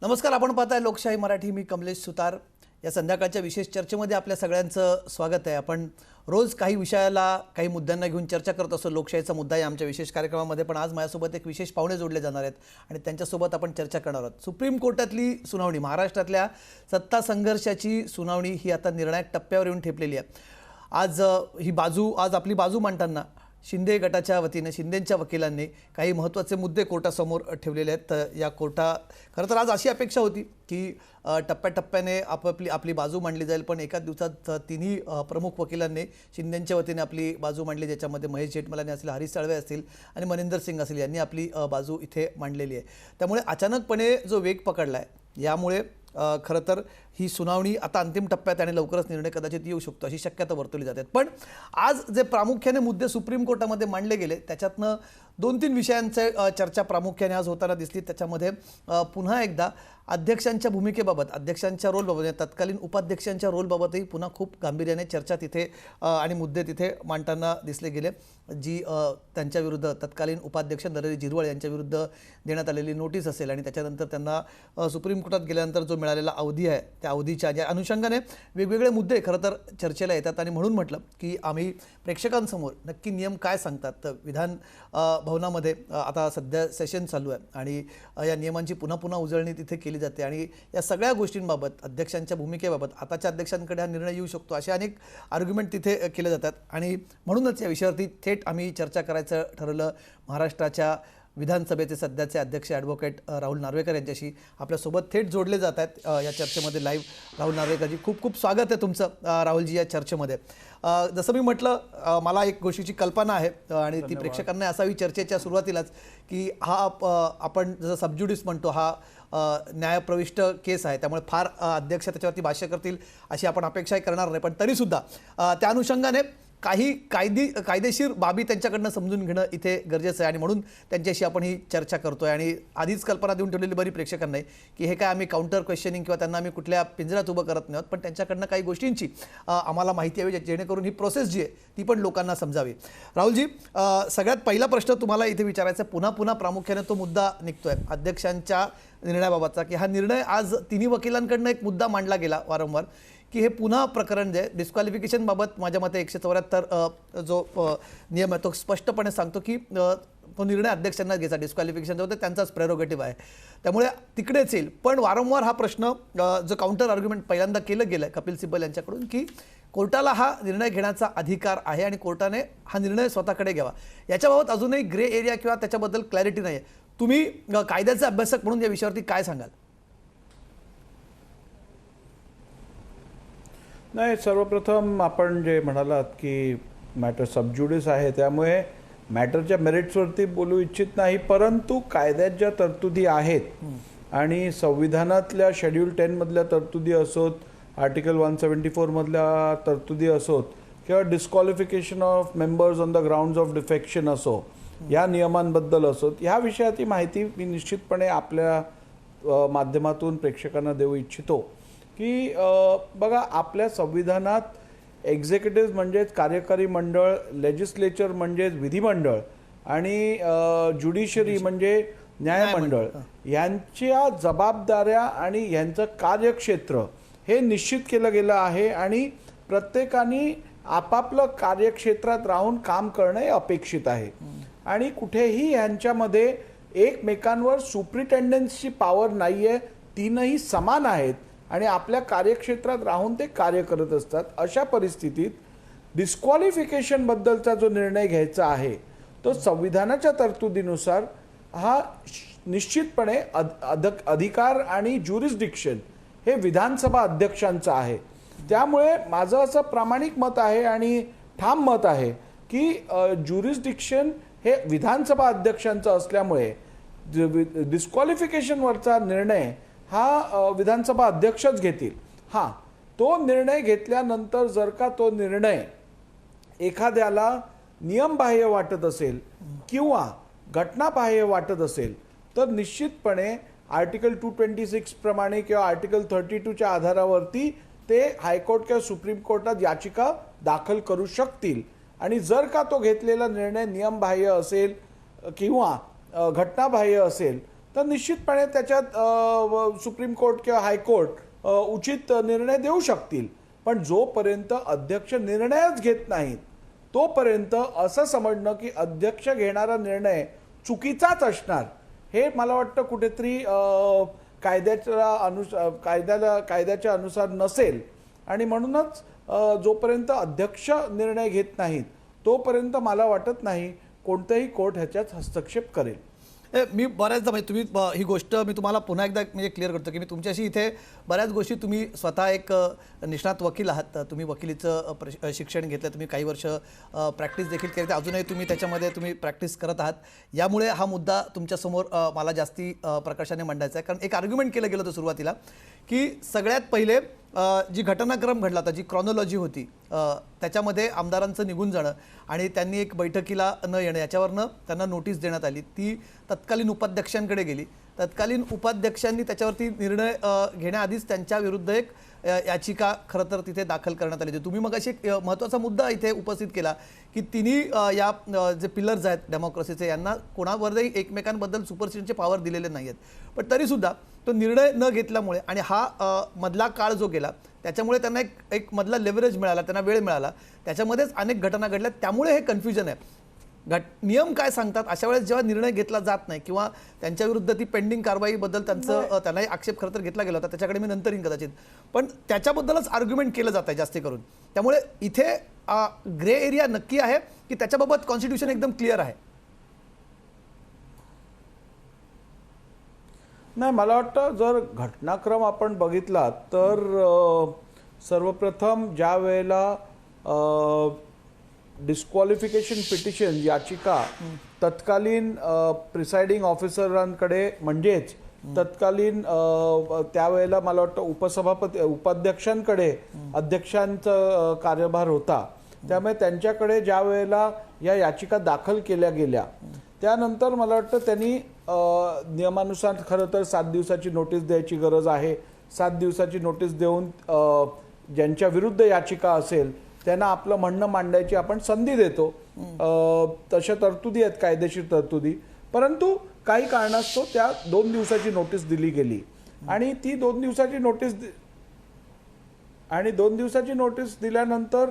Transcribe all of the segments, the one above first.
नमस्कार, आपण पाहताय लोकशाही मराठी. मी कमलेश सुतार. या संध्याकाळच्या विशेष चर्चेमध्ये आपल्या सगळ्यांचं स्वागत आहे. आपण रोज काही विषयाला काही मुद्द्यांना घेऊन चर्चा करत असतो. लोकशाहीचा मुद्दा आहे आमच्या विशेष कार्यक्रमामध्ये, पण आज माझ्यासोबत एक विशेष पाहुणे जोडले जाणार आहेत आणि त्यांच्यासोबत आपण चर्चा करणार आहोत. सुप्रीम कोर्टातली सुनावणी, महाराष्ट्रातल्या सत्ता संघर्षाची सुनावणी ही आता निर्णायक टप्प्यावर येऊन ठेपलेली आहे. आज आपली बाजू मांडताना शिंदे गटाच्या वतीने शिंदेंच्या वकिलांनी काही महत्त्वाचे मुद्दे कोर्टासमोर ठेवलेले आहेत. तर या खरं तर आज अशी अपेक्षा होती की टप्प्याटप्प्याने आपली बाजू मांडली जाईल, पण एकाच दिवसात तिन्ही प्रमुख वकिलांनी शिंदेंच्या वतीने आपली बाजू मांडली, ज्याच्यामध्ये महेश जेठमलानी असतील, हरीश साळवे असतील आणि मनिंदर सिंग असतील यांनी आपली बाजू इथे मांडलेली आहे. त्यामुळे अचानकपणे जो वेग पकडला आहे, यामुळे खरं तर ही सुनावणी आता अंतिम टप्प्यात आणि लवकरच निर्णय कदाचित येऊ शकतो अशी शक्यता वर्तवली जाते. पण आज जे प्रामुख्याने मुद्दे सुप्रीम कोर्टामध्ये मांडले गेले, त्याच्यातनं 2-3 विषयांचे चर्चा प्रामुख्याने आज होताना दिसली. त्याच्यामध्ये पुन्हा एकदा अध्यक्षांच्या भूमिकेबाबत, अध्यक्षांच्या रोलबाबत, तत्कालीन उपाध्यक्षांच्या रोलबाबतही पुन्हा खूप गांभीर्याने चर्चा तिथे आणि मुद्दे तिथे मांडताना दिसले गेले. जी त्यांच्याविरुद्ध तत्कालीन उपाध्यक्ष नरहरी झिरवळ यांच्याविरुद्ध देण्यात आलेली नोटीस असेल आणि त्याच्यानंतर त्यांना सुप्रीम कोर्टात गेल्यानंतर जो मिळालेला अवधी आहे, त्या अवधीच्या या अनुषंगाने वेगवेगळे मुद्दे खरं तर चर्चेला येतात. आणि म्हणून म्हटलं की आम्ही प्रेक्षकांसमोर नक्की नियम काय सांगतात. तर विधान भवनामध्ये आता सध्या सेशन चालू आहे आणि या नियमांची पुन्हा पुन्हा उजळणी तिथे केली जाते आणि या सगळ्या गोष्टींबाबत, अध्यक्षांच्या भूमिकेबाबत, आताच्या अध्यक्षांकडे हा निर्णय येऊ शकतो असे अनेक आर्ग्युमेंट तिथे केले जातात. आणि म्हणूनच या विषयावरती थेट आम्ही चर्चा करायचं ठरवलं. महाराष्ट्राच्या विधानसभेचे सध्याचे अध्यक्ष ॲडव्होकेट राहुल नार्वेकर यांच्याशी आपल्यासोबत थेट जोडले जात आहेत या चर्चेमध्ये लाईव्ह. राहुल नार्वेकरजी, खूप खूप स्वागत आहे तुमचं राहुलजी या चर्चेमध्ये. जसं मी म्हटलं, मला एक गोष्टीची कल्पना आहे आणि ती प्रेक्षकांना असावी चर्चेच्या सुरुवातीलाच, की आपण जसं सबज्युडिस म्हणतो, हा न्यायप्रविष्ट केस आहे, त्यामुळे फार अध्यक्ष त्याच्यावरती भाष्य करतील अशी आपण अपेक्षाही करणार नाही. पण तरीसुद्धा त्या अनुषंगाने काही कायदेशीर बाबी त्यांच्याकडनं समजून घेणं इथे गरजेचं आहे आणि म्हणून त्यांच्याशी आपण ही चर्चा करतोय. आणि आधीच कल्पना देऊन ठेवलेली बरी प्रेक्षकांना की हे काय आम्ही काउंटर क्वेश्चनिंग किंवा त्यांना आम्ही कुठल्या पिंजऱ्यात उभं करत नाही आहोत, पण त्यांच्याकडनं काही गोष्टींची आम्हाला माहिती हवी, जेणेकरून ही प्रोसेस जी आहे ती पण लोकांना समजावी. राहुलजी, सगळ्यात पहिला प्रश्न तुम्हाला इथे विचारायचा, पुन्हा प्रामुख्याने तो मुद्दा निघतोय अध्यक्षांच्या निर्णयाबाबतचा, की हा निर्णय आज तिन्ही वकिलांकडनं एक मुद्दा मांडला गेला वारंवार, की हे पुन्हा प्रकरण जे डिस्क्वालिफिकेशनबाबत माझ्या मते 174 जो नियम आहे तो स्पष्टपणे सांगतो की तो निर्णय अध्यक्षांना घ्यायचा. डिस्क्वालिफिकेशनचा होतं त्यांचाच प्रेरोगेटिव्ह आहे, त्यामुळे तिकडेच येईल. पण वारंवार हा प्रश्न जो काउंटर आर्ग्युमेंट पहिल्यांदा केलं गेलं आहे कपिल सिब्बल यांच्याकडून, की कोर्टाला हा निर्णय घेण्याचा अधिकार आहे आणि कोर्टाने हा निर्णय स्वतःकडे घ्यावा. याच्याबाबत अजूनही ग्रे एरिया किंवा त्याच्याबद्दल क्लॅरिटी नाही आहे. तुम्ही कायद्याचे अभ्यासक म्हणून या विषयावरती काय सांगाल? नाही, सर्वप्रथम आपण जे म्हणालात की मॅटर सबज्युडिस आहे, त्यामुळे मॅटरच्या मेरिट्सवरती बोलू इच्छित नाही, परंतु कायद्यात ज्या तरतुदी आहेत आणि संविधानातल्या शेड्यूल 10 मधल्या तरतुदी असोत, आर्टिकल 174 मधल्या तरतुदी असोत किंवा disqualification of members on the grounds of defection असो, या नियमांबद्दल असोत, ह्या विषयाची माहिती मी निश्चितपणे आपल्या माध्यमातून प्रेक्षकांना देऊ इच्छितो. की बघा, आपल्या संविधानात एक्झिक्युटिव्ह म्हणजेच कार्यकारी मंडळ, लेजिस्लेचर म्हणजेच विधिमंडळ आणि ज्युडिशरी म्हणजे न्यायमंडळ, यांच्या जबाबदाऱ्या आणि यांचं कार्यक्षेत्र हे निश्चित केलं गेलं आहे आणि प्रत्येकाने आपापलं कार्यक्षेत्रात राहून काम करणं हे अपेक्षित आहे. आणि कुठेही यांच्यामध्ये एकमेकांवर सुप्रिटेंडन्सची पॉवर नाही आहे, तीनही समान आहेत आणि आपल्या कार्यक्षेत्रात राहून ते कार्य करत असतात. अशा परिस्थितीत डिस्क्वालिफिकेशनबद्दलचा जो निर्णय घ्यायचा आहे तो संविधानाच्या तरतुदीनुसार हा निश्चितपणे अधिकार आणि ज्युरिस्डिक्शन हे विधानसभा अध्यक्षांचं आहे. त्यामुळे माझं असं प्रामाणिक मत आहे आणि ठाम मत आहे की ज्युरिस्डिक्शन हे विधानसभा अध्यक्षांचं असल्यामुळे डिस्क्वालिफिकेशनवरचा निर्णय हा विधानसभा अध्यक्षच घेतील. हां, तो निर्णय घेतल्यानंतर जर का तो निर्णय एखाद्याला नियमबाह्य वाटत असेल किंवा घटनाबाह्य वाटत असेल तर निश्चितपणे आर्टिकल 226 प्रमाणे किंवा आर्टिकल 32च्या आधारावरती ते हायकोर्ट किंवा सुप्रीम कोर्टात याचिका दाखल करू शकतील. आणि जर का तो घेतलेला निर्णय नियमबाह्य असेल किंवा घटनाबाह्य असेल तर निश्चितपणे त्याच्यात सुप्रीम कोर्ट किंवा हायकोर्ट उचित निर्णय देऊ शकतील. पण जोपर्यंत अध्यक्ष निर्णयच घेत नाहीत तोपर्यंत असं समजणं की अध्यक्ष घेणारा निर्णय चुकीचाच असणार हे मला वाटतं कुठेतरी कायद्याच्या अनुसार नसेल. आणि म्हणूनच जोपर्यंत अध्यक्ष निर्णय घेत नाहीत तोपर्यंत मला वाटत नाही कोणतंही कोर्ट ह्याच्यात हस्तक्षेप करेल. मी बऱ्याचदा म्हणजे तुम्ही ही गोष्ट मी तुम्हाला पुन्हा एकदा म्हणजे क्लिअर करतो की मी तुमच्याशी इथे बऱ्याच गोष्टी तुम्ही स्वतः एक निष्णात वकील आहात, तुम्ही वकिलीचं शिक्षण घेतलं, तुम्ही काही वर्ष प्रॅक्टिस देखील केली, अजूनही तुम्ही त्याच्यामध्ये तुम्ही प्रॅक्टिस करत आहात. यामुळे हा मुद्दा तुमच्यासमोर मला जास्ती प्रकाशाने मांडायचा आहे. कारण एक आर्ग्युमेंट केलं गेलं होतं सुरुवातीला की सगळ्यात पहिले जी घटनाक्रम घडला होता, जी क्रॉनॉलॉजी होती, त्याच्यामध्ये आमदारांचं निघून जाणं आणि त्यांनी एक बैठकीला न येणं याच्यावरनं त्यांना नोटीस देण्यात आली. ती तत्कालीन उपाध्यक्षांकडे गेली. तत्कालीन उपाध्यक्षांनी त्याच्यावरती निर्णय घेण्याआधीच त्यांच्या विरुद्ध एक याचिका खरं तर तिथे दाखल करण्यात आली होती. तुम्ही मग अशी एक महत्त्वाचा मुद्दा इथे उपस्थित केला की तिन्ही या जे पिलर्स आहेत डेमोक्रेसीचे यांना कोणावरही एकमेकांबद्दल सुपरसिडनचे पॉवर दिलेले नाही आहेत. पण तरीसुद्धा तो निर्णय न घेतल्यामुळे आणि हा मधला काळ जो गेला त्याच्यामुळे त्यांना एक मधला लेव्हरेज मिळाला, त्यांना वेळ मिळाला, त्याच्यामध्येच अनेक घटना घडल्या. त्यामुळे हे कन्फ्युजन आहे. नियम काय सांगतात अशा वेळेस जेव्हा निर्णय घेतला जात नाही किंवा त्यांच्याविरुद्ध ती पेंडिंग कारवाईबद्दल त्यांनाही आक्षेप खरं तर घेतला गेला होता, त्याच्याकडे मी नंतर येईन कदाचित, पण त्याच्याबद्दलच आर्ग्युमेंट केलं जात आहे जास्ती करून. त्यामुळे इथे ग्रे एरिया नक्की आहे की त्याच्याबाबत कॉन्स्टिट्यूशन एकदम क्लिअर आहे? नाही, मला वाटतं जर घटनाक्रम आपण बघितला तर सर्वप्रथम ज्या वेळेला डिस्क्वालिफिकेशन पिटिशन याचिका तत्कालीन प्रिसाइडिंग ऑफिसरांकडे म्हणजेच तत्कालीन त्यावेळेला मला वाटतं उपाध्यक्षांकडे अध्यक्षांचा कार्यभार होता. त्यामुळे त्यांच्याकडे ज्या वेळेला या याचिका दाखल केल्या गेल्या त्यानंतर मला वाटतं त्यांनी नियमानुसार खरं तर 7 दिवसाची नोटीस द्यायची गरज आहे. 7 दिवसाची नोटीस देऊन ज्यांच्या विरुद्ध याचिका असेल त्यांना आपलं म्हणणं मांडायची आपण संधी देतो. तशा तरतुदी आहेत, कायदेशीर तरतुदी. परंतु काही कारणास्तव त्या 2 दिवसाची नोटीस दिली गेली आणि ती 2 दिवसाची नोटीस दिल्यानंतर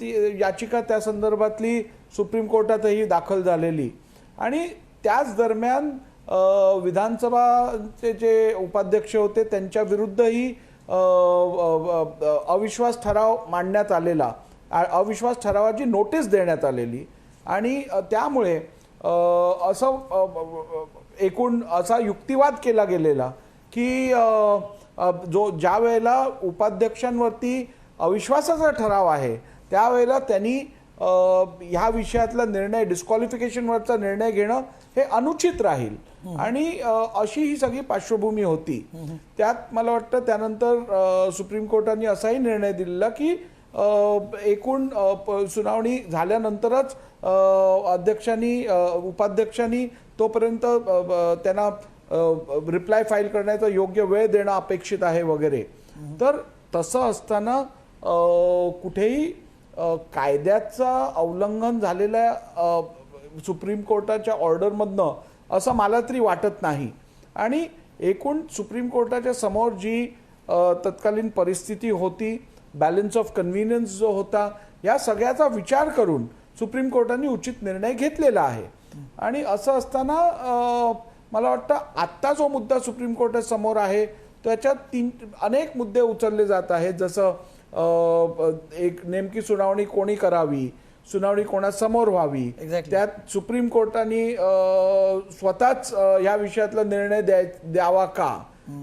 ती याचिका त्या संदर्भातली सुप्रीम कोर्टातही दाखल झालेली आणि त्याच दरम्यान विधानसभाचे जे उपाध्यक्ष होते त्यांच्या विरुद्धही अविश्वास ठराव मांडण्यात आलेला, अविश्वास ठरावाची नोटीस देण्यात आलेली आणि त्यामुळे एकूण असा युक्तिवाद केला गेलेला की ज्या वेळेला उपाध्यक्षांवरती अविश्वासाचा ठराव आहे त्यावेळेला त्यांनी ह्या विषयातला निर्णय डिस्क्वालिफिकेशनवरचा निर्णय घेणं हे अनुचित राहील आणि अशी ही सगळी पार्श्वभूमी होती. त्यात मला वाटतं त्यानंतर सुप्रीम कोर्टाने असाही निर्णय दिलेला की एकूण सुनावणी झाल्यानंतरच उपाध्यक्षांनी तोपर्यंत त्यांना रिप्लाय फाईल करण्याचा योग्य वेळ देणं अपेक्षित आहे वगैरे. तर तसं असताना कुठेही कायद्याचं उल्लंघन झालेल्या सुप्रीम कोर्टाच्या ऑर्डरमधनं असं मला तरी वाटत नाही. आणि एकूण सुप्रीम कोर्टाच्या समोर जी तत्कालीन परिस्थिती होती, बॅलन्स ऑफ कन्व्हिनियन्स जो होता, या सगळ्याचा विचार करून सुप्रीम कोर्टाने उचित निर्णय घेतलेला आहे. आणि असं असताना मला वाटतं आत्ता जो मुद्दा सुप्रीम कोर्टासमोर आहे त्याच्यात अनेक मुद्दे उचलले जात आहेत. जसं एक नेमकी सुनावणी कोणी करावी, सुनावणी कोणासमोर व्हावी, त्यात सुप्रीम कोर्टाने स्वतःच या विषयातला निर्णय द्यावा का,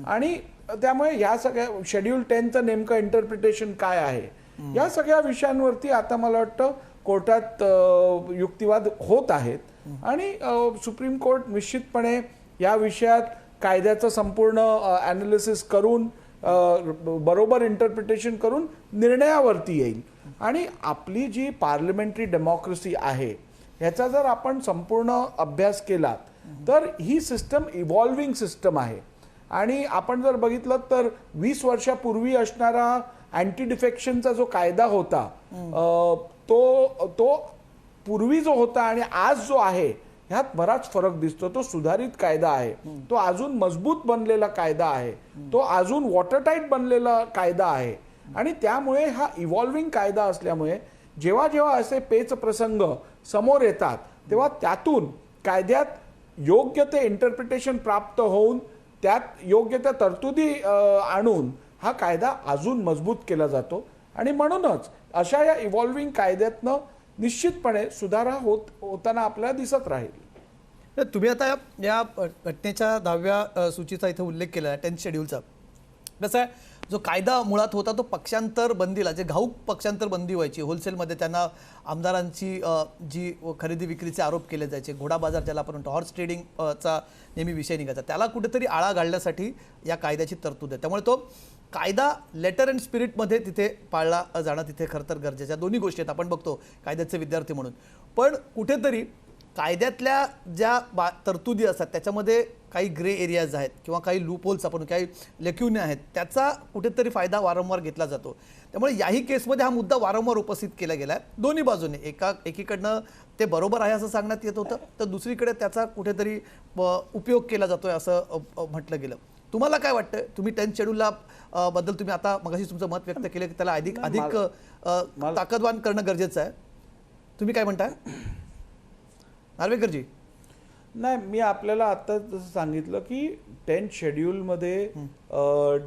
आणि त्यामुळे ह्या सगळ्या शेड्यूल 10चं नेमकं इंटरप्रिटेशन काय आहे, या सगळ्या विषयांवरती आता मला वाटतं कोर्टात युक्तिवाद होत आहेत. आणि सुप्रीम कोर्ट निश्चितपणे या विषयात कायद्याचं संपूर्ण ॲनालिसिस करून बरोबर इंटरप्रिटेशन करून निर्णयावरती येईल. आणि आपली जी पार्लमेंटरी डेमोक्रेसी आहे ह्याचा जर आपण संपूर्ण अभ्यास केला तर ही सिस्टम इव्हॉल्विंग सिस्टम आहे. आणि आपण जर बघितलं तर 20 वर्षापूर्वी असणारा अँटी डिफेक्शनचा जो कायदा होता तो पूर्वी जो होता आणि आज जो आहे ह्यात बराच फरक दिसतो. तो सुधारित कायदा आहे, तो अजून मजबूत बनलेला कायदा आहे, तो अजून वॉटरटाईट बनलेला कायदा आहे. आणि त्यामुळे हा इव्हॉल्विंग कायदा असल्यामुळे जेव्हा जेव्हा असे पेच प्रसंग समोर येतात तेव्हा त्यातून कायद्यात योग्य ते इंटरप्रिटेशन प्राप्त होऊन त्यात योग्य त्या तरतुदी आणून हा कायदा अजून मजबूत केला जातो. आणि म्हणूनच अशा या इव्हॉल्विंग कायद्यातनं निश्चितपणे सुधारणा होताना आपल्याला दिसत राहील. तर तुम्ही आता या घटनेच्या 10व्या सूचीचा इथे उल्लेख केला आहे, 10th शेड्यूलचा. कसं आहे, जो कायदा मुळात होता तो पक्षांतर बंदीला, जे घाऊक पक्षांतर बंदी व्हायची, होलसेलमध्ये त्यांना आमदारांची जी खरेदी विक्रीचे आरोप केले जायचे, घोडा बाजार ज्याला आपण म्हणतो, हॉर्स ट्रेडिंगचा नेहमी विषय निघायचा, त्याला कुठेतरी आळा घालण्यासाठी या कायद्याची तरतूद आहे. त्यामुळे तो कायदा लेटर अँड स्पिरिटमध्ये तिथे पाळला जाणं तिथे खरं तर गरजेचं आहे. दोन्ही गोष्टी आहेत, आपण बघतो कायद्याचे विद्यार्थी म्हणून. पण कुठेतरी कायद्यातल्या ज्या तरतुदी असतात त्याच्यामध्ये काही ग्रे एरियाज आहेत किंवा काही लूपहोल्स, आपण काही लेक्युने आहेत, त्याचा कुठेतरी फायदा वारंवार घेतला जातो. त्यामुळे याही केसमध्ये हा मुद्दा वारंवार उपस्थित केला गेला आहे दोन्ही बाजूने. एकीकडनं ते बरोबर आहे असं सांगण्यात येत होतं, तर दुसरीकडे त्याचा कुठेतरी उपयोग केला जातोय असं म्हटलं गेलं. तुम्हाला काय वाटतं? तुम्ही 10th शेड्यूलला बद्दल तुम्ही आता मगाशी तुमचं मत व्यक्त केलं की त्याला अधिक ताकदवान करणं गरजेचं आहे. तुम्ही काय म्हणताय नार्वेकरजी? नाही, मी आपल्याला आता जसं सांगितलं की 10th शेड्यूलमध्ये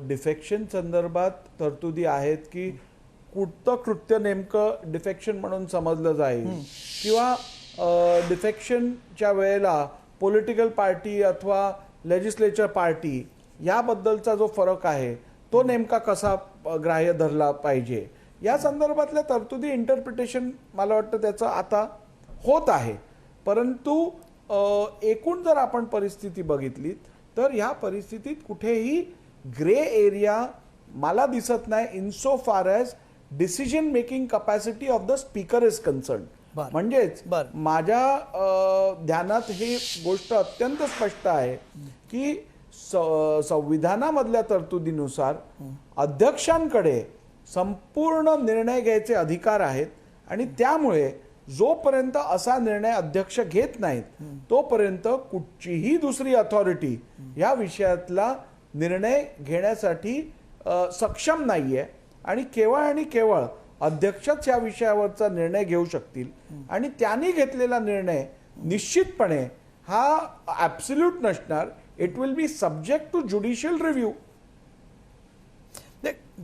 डिफेक्शन संदर्भात तरतुदी आहेत की कुठचं कृत्य नेमकं डिफेक्शन म्हणून समजलं जाईल किंवा डिफेक्शनच्या वेळेला पॉलिटिकल पार्टी अथवा लेजिस्लेचर पार्टी याबद्दलचा जो फरक आहे तो नेमका कसा ग्राह्य धरला पाहिजे, या संदर्भातल्या तरतुदी इंटरप्रिटेशन मला वाटतं त्याचं आता होत आहे. परंतु एकूण जर आपण परिस्थिती बघितली तर ह्या परिस्थितीत कुठेही ग्रे एरिया मला दिसत नाही इन सो फार as decision making capacity of the speaker is concern. म्हणजेच माझ्या ध्यानात ही गोष्ट अत्यंत स्पष्ट आहे की संविधानामधल्या तरतुदीनुसार अध्यक्षांकडे संपूर्ण निर्णय घ्यायचे अधिकार आहेत आणि त्यामुळे जोपर्यंत असा निर्णय अध्यक्ष घेत नाहीत तोपर्यंत कुठचीही दुसरी अथॉरिटी या विषयातला निर्णय घेण्यासाठी सक्षम नाहीये. आणि केवळ अध्यक्षच या विषयावरचा निर्णय घेऊ शकतील आणि त्यांनी घेतलेला निर्णय निश्चितपणे हा ॲब्सोल्यूट नसणार. It will be subject to judicial review.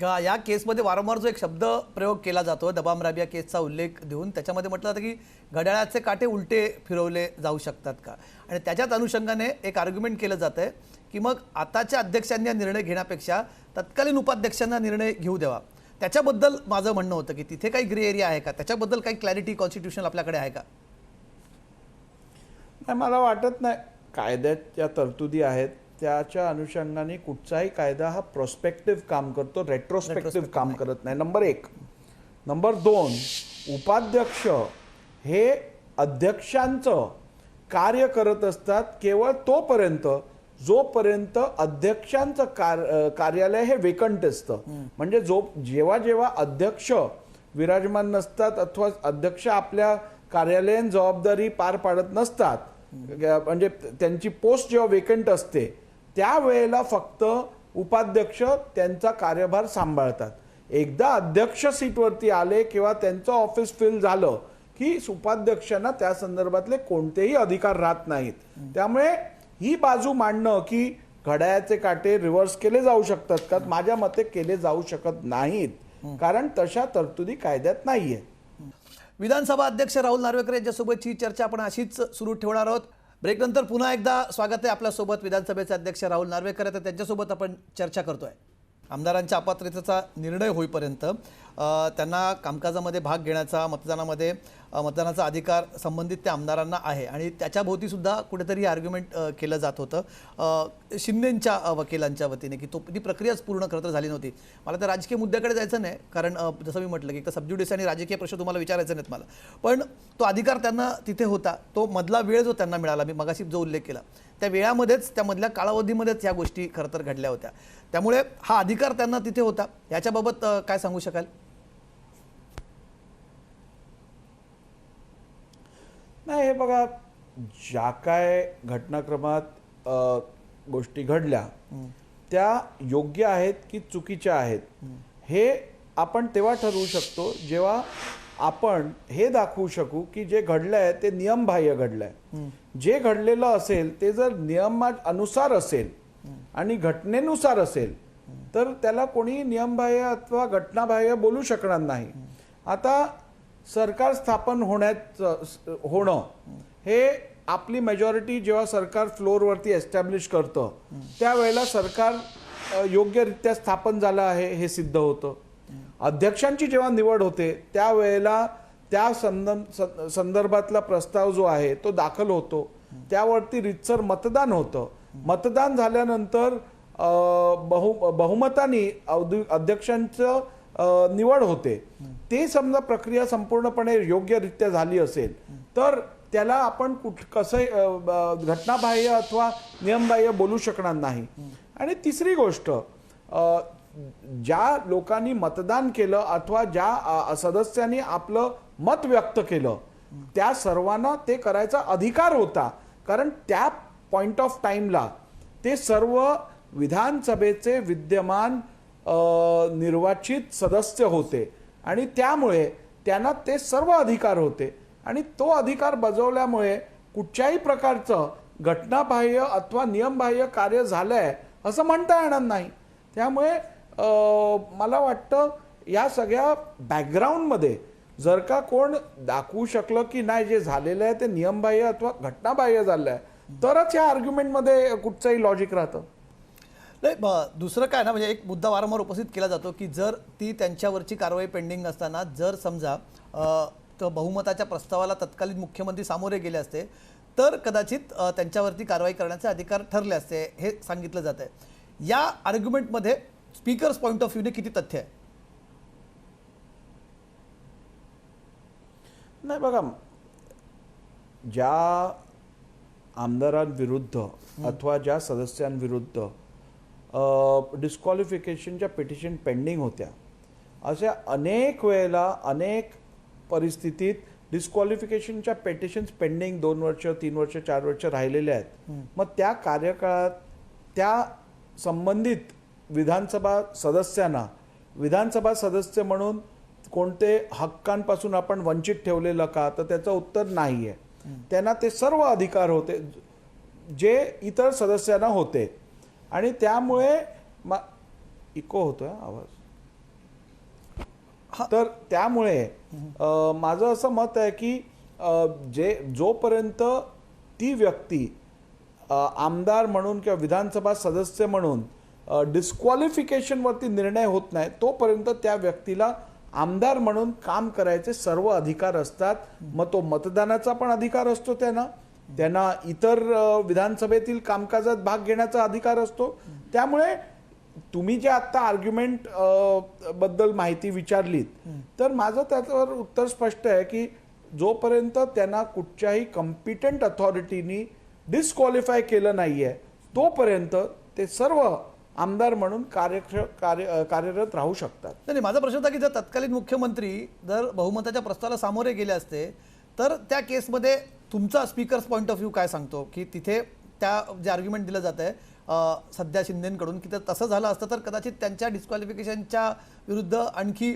या केसमध्ये वारंवार जो एक शब्द प्रयोग केला जातो, दबाम राबिया केसचा उल्लेख देऊन, त्याच्यामध्ये म्हटलं जातं की घड्याळाचे काटे उलटे फिरवले जाऊ शकतात का. आणि त्याच्याच अनुषंगाने एक आर्ग्युमेंट केलं जातं आहे की मग आताच्या अध्यक्षांनी निर्णय घेण्यापेक्षा तत्कालीन उपाध्यक्षांना निर्णय घेऊ द्यावा. त्याच्याबद्दल माझं म्हणणं होतं की तिथे काही ग्रे एरिया आहे का, त्याच्याबद्दल काही क्लॅरिटी कॉन्स्टिट्यूशन आपल्याकडे आहे का? नाही, मला वाटत नाही. कायद्यात ज्या तरतुदी आहेत त्याच्या अनुषंगाने कुठचाही कायदा हा प्रोस्पेक्टिव्ह काम करतो, रेट्रोस्पेक्टिव्ह काम करत नाही. नंबर 1. नंबर 2, उपाध्यक्ष हे अध्यक्षांचं कार्य करत असतात केवळ तोपर्यंत जोपर्यंत अध्यक्षांचं कार्यालय हे वेकंट असतं. म्हणजे जेव्हा अध्यक्ष विराजमान नसतात अथवा अध्यक्ष आपल्या कार्यालयीन जबाबदारी पार पाडत नसतात, म्हणजे त्यांची पोस्ट जेव्हा वेकंट असते त्यावेळेला फक्त उपाध्यक्ष त्यांचा कार्यभार सांभाळतात. एकदा अध्यक्ष सीटवरती आले किंवा त्यांचं ऑफिस फिल झालं की उपाध्यक्षांना त्या संदर्भातले कोणतेही अधिकार राहत नाहीत. त्यामुळे ही बाजू मांडणं की घड्याळाचे काटे रिव्हर्स केले जाऊ शकतात का, माझ्या मते केले जाऊ शकत नाहीत, कारण तशा तरतुदी कायद्यात नाहीये. विधानसभा अध्यक्ष राहुल नार्वेकर यांच्यासोबतची चर्चा आपण अशीच सुरू ठेवणार आहोत. ब्रेकनंतर पुन्हा एकदा स्वागत आहे आपल्यासोबत विधानसभेचे अध्यक्ष राहुल नार्वेकर आहेत, त्यांच्यासोबत आपण चर्चा करतोय. आमदारांच्या अपात्रतेचा निर्णय होईपर्यंत त्यांना कामकाजामध्ये भाग घेण्याचा, मतदानाचा अधिकार संबंधित त्या आमदारांना आहे आणि त्याच्याभोवती सुद्धा कुठेतरी आर्ग्युमेंट केलं जात होतं शिंदेंच्या वकिलांच्या वतीने की ती प्रक्रियाच पूर्ण खरं तर झाली नव्हती. मला त्या राजकीय मुद्द्याकडे जायचं नाही, कारण जसं मी म्हटलं की एक तर सबज्युडिस आणि राजकीय प्रश्न तुम्हाला विचारायचे नाहीत मला, पण तो अधिकार त्यांना तिथे होता. तो मधला वेळ जो त्यांना मिळाला, मी मगाशी जो उल्लेख केला, त्या वेळामध्येच त्या मधल्या कालावधीमध्येच ह्या गोष्टी खरं तर घडल्या होत्या. त्यामुळे हा अधिकार त्यांना तिथे होता. याच्याबाबत काय सांगू शकाल? नाही, हे बघा, ज्या काय घटनाक्रमात गोष्टी घडल्या त्या योग्य आहेत की चुकीच्या आहेत हे आपण तेव्हा ठरवू शकतो जेव्हा आपण हे दाखवू शकू की जे घडलंय ते नियमबाह्य घडलंय. जे घडलेलं असेल ते जर नियमानुसार असेल आणि घटनेनुसार असेल तर त्याला कोणी नियमबाह्य अथवा घटनाबाह्य बोलू शकणार नाही. आता सरकार स्थापन होणं हे आपली मेजॉरिटी जेव्हा सरकार फ्लोअरवरती एस्टॅब्लिश करतं त्यावेळेला सरकार योग्यरित्या स्थापन झालं आहे हे सिद्ध होतं. अध्यक्षांची जेव्हा निवड होते त्यावेळेला त्या संदर्भातला प्रस्ताव जो आहे तो दाखल होतो. त्यावरती रीतसर मतदान होतं. मतदान झाल्यानंतर बहुमताने अध्यक्षांचं निवड होते. ते समजा प्रक्रिया संपूर्णपणे योग्यरित्या झाली असेल तर त्याला आपण कसं घटनाबाह्य अथवा नियमबाह्य बोलू शकणार नाही. आणि तिसरी गोष्ट, ज्या लोकांनी मतदान केलं अथवा ज्या सदस्यांनी आपलं मत व्यक्त केलं त्या सर्वांना ते करायचा अधिकार होता. कारण त्या पॉइंट ऑफ टाइमला ते सर्व विधानसभेचे विद्यमान निर्वाचित सदस्य होते आणि त्यामुळे त्यांना ते सर्व अधिकार होते. आणि तो अधिकार बजावल्यामुळे कुठच्याही प्रकारचं घटनाबाह्य अथवा नियमबाह्य कार्य झालंय असं म्हणता येणार नाही. त्यामुळे मला वाटतं या सगळ्या बॅकग्राऊंडमध्ये जर का कोण दाखवू शकलं की नाही जे झालेलं आहे ते नियमबाह्य अथवा घटनाबाह्य झालं आहे तरच या आर्ग्युमेंटमध्ये कुठचंही लॉजिक राहतं. नाही, दुसरं काय ना, म्हणजे एक मुद्दा वारंवार उपस्थित केला जातो की जर ती त्यांच्यावरची कारवाई पेंडिंग असताना जर समजा बहुमताच्या प्रस्तावाला तत्कालीन मुख्यमंत्री सामोरे गेले असते तर कदाचित त्यांच्यावरती कारवाई करण्याचे अधिकार ठरले असते हे सांगितलं जात आहे. या आर्ग्युमेंटमध्ये स्पीकर्स पॉइंट ऑफ व्ह्यूने किती तथ्य आहे? नाही बघा, ज्या आमदारांविरुद्ध अथवा ज्या सदस्यांविरुद्ध डिस्क्वालिफिकेशनच्या पिटिशन पेंडिंग होत्या अशा अनेक वेळेला अनेक परिस्थितीत डिस्क्वालिफिकेशनच्या पेटिशन्स पेंडिंग 2 वर्ष 3 वर्ष 4 वर्ष राहिलेल्या आहेत. मग त्या कार्यकाळात त्या संबंधित विधानसभा सदस्यांना विधानसभा सदस्य म्हणून कोणते हक्कांपासून आपण वंचित ठेवलेलं का, तर त्याचं उत्तर नाही आहे. त्यांना ते सर्व अधिकार होते जे इतर सदस्यांना होते आणि त्यामुळे इको होतोय आवाज. तर त्यामुळे माझं असं मत आहे की जोपर्यंत ती व्यक्ती आमदार म्हणून किंवा विधानसभा सदस्य म्हणून डिस्क्वालिफिकेशनवरती निर्णय होत नाही तोपर्यंत त्या व्यक्तीला आमदार म्हणून काम करायचे सर्व अधिकार असतात. मग तो मतदानाचा पण अधिकार असतो त्यांना इतर विधानसभेतील कामकाजात भाग घेण्याचा अधिकार असतो. त्यामुळे तुम्ही जे आता आर्ग्युमेंट बद्दल माहिती विचारलीत तर माझं त्याच्यावर उत्तर स्पष्ट आहे की जोपर्यंत त्यांना कुठच्याही कॉम्पिटंट अथॉरिटीनी डिस्क्वालिफाय केलं नाहीये तोपर्यंत ते सर्व आमदार म्हणून कार्यरत राहू शकतात. नाही, माझा प्रश्न होता की जर तत्कालीन मुख्यमंत्री जर बहुमताच्या प्रस्तावाला सामोरे गेले असते तर त्या केसमध्ये तुमचा स्पीकर्स पॉइंट ऑफ व्ह्यू काय सांगतो की तिथे त्या जे आर्ग्युमेंट दिलं जात आहे सध्या शिंदेंकडून की तसं झालं असतं तर कदाचित त्यांच्या डिस्क्वालिफिकेशनच्या विरुद्ध आणखी